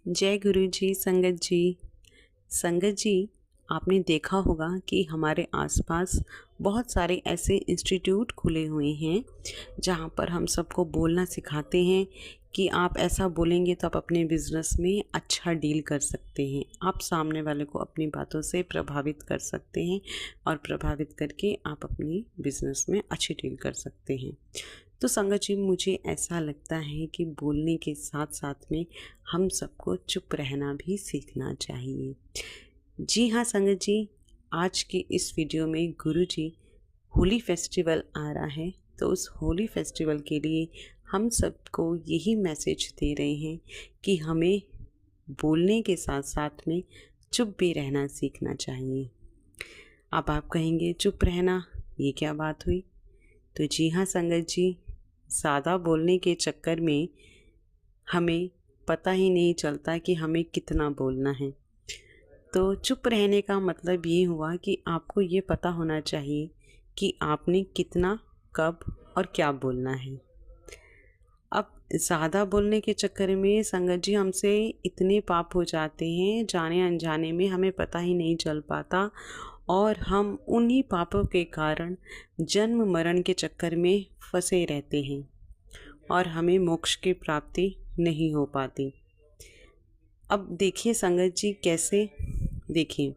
जय गुरु जी। संगत जी, आपने देखा होगा कि हमारे आसपास बहुत सारे ऐसे इंस्टीट्यूट खुले हुए हैं जहाँ पर हम सबको बोलना सिखाते हैं कि आप ऐसा बोलेंगे तो आप अपने बिज़नेस में अच्छा डील कर सकते हैं। आप सामने वाले को अपनी बातों से प्रभावित कर सकते हैं और प्रभावित करके आप अपनी बिज़नेस में अच्छी डील कर सकते हैं। तो संगत जी, मुझे ऐसा लगता है कि बोलने के साथ साथ में हम सबको चुप रहना भी सीखना चाहिए। जी हाँ संगत जी, आज की इस वीडियो में गुरु जी होली फेस्टिवल आ रहा है, तो उस होली फेस्टिवल के लिए हम सबको यही मैसेज दे रहे हैं कि हमें बोलने के साथ साथ में चुप भी रहना सीखना चाहिए। अब आप कहेंगे चुप रहना, ये क्या बात हुई? तो जी हाँ संगत जी, ज़्यादा बोलने के चक्कर में हमें पता ही नहीं चलता कि हमें कितना बोलना है। तो चुप रहने का मतलब ये हुआ कि आपको ये पता होना चाहिए कि आपने कितना, कब और क्या बोलना है। अब ज़्यादा बोलने के चक्कर में संगत जी हमसे इतने पाप हो जाते हैं, जाने अनजाने में हमें पता ही नहीं चल पाता और हम उन्हीं पापों के कारण जन्म मरण के चक्कर में फंसे रहते हैं और हमें मोक्ष की प्राप्ति नहीं हो पाती। अब देखिए संगत जी, कैसे देखिए,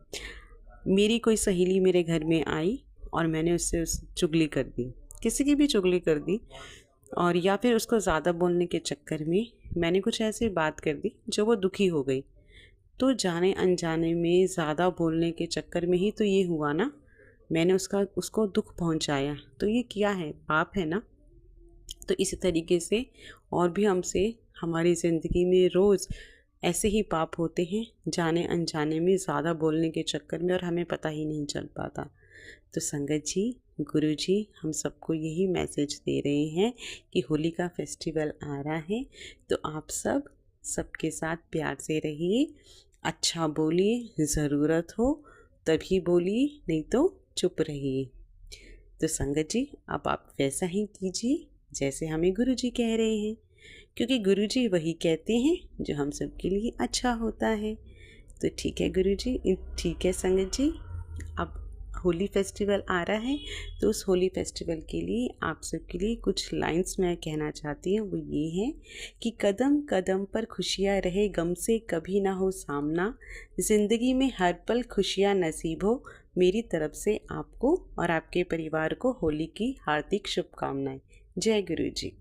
मेरी कोई सहेली मेरे घर में आई और मैंने उससे चुगली कर दी, किसी की भी चुगली कर दी, और या फिर उसको ज़्यादा बोलने के चक्कर में मैंने कुछ ऐसी बात कर दी जो वो दुखी हो गई। तो जाने अनजाने में ज़्यादा बोलने के चक्कर में ही तो ये हुआ ना, मैंने उसको दुख पहुंचाया, तो ये क्या है? पाप है ना। तो इसी तरीके से और भी हमसे हमारी ज़िंदगी में रोज़ ऐसे ही पाप होते हैं, जाने अनजाने में ज़्यादा बोलने के चक्कर में, और हमें पता ही नहीं चल पाता। तो संगत जी, गुरु जी हम सबको यही मैसेज दे रहे हैं कि होली का फेस्टिवल आ रहा है, तो आप सबके साथ प्यार से रहिए, अच्छा बोलिए, ज़रूरत हो तभी बोलिए, नहीं तो चुप रहिए। तो संगत जी, अब आप वैसा ही कीजिए जैसे हमें गुरु जी कह रहे हैं, क्योंकि गुरु जी वही कहते हैं जो हम सबके लिए अच्छा होता है। तो ठीक है गुरु जी, ठीक है संगत जी। अब होली फेस्टिवल आ रहा है, तो उस होली फेस्टिवल के लिए आप सबके लिए कुछ लाइंस मैं कहना चाहती हूँ। वो ये है कि कदम कदम पर खुशियाँ रहे, गम से कभी ना हो सामना, ज़िंदगी में हर पल खुशियाँ नसीब हो, मेरी तरफ से आपको और आपके परिवार को होली की हार्दिक शुभकामनाएं। जय गुरु जी।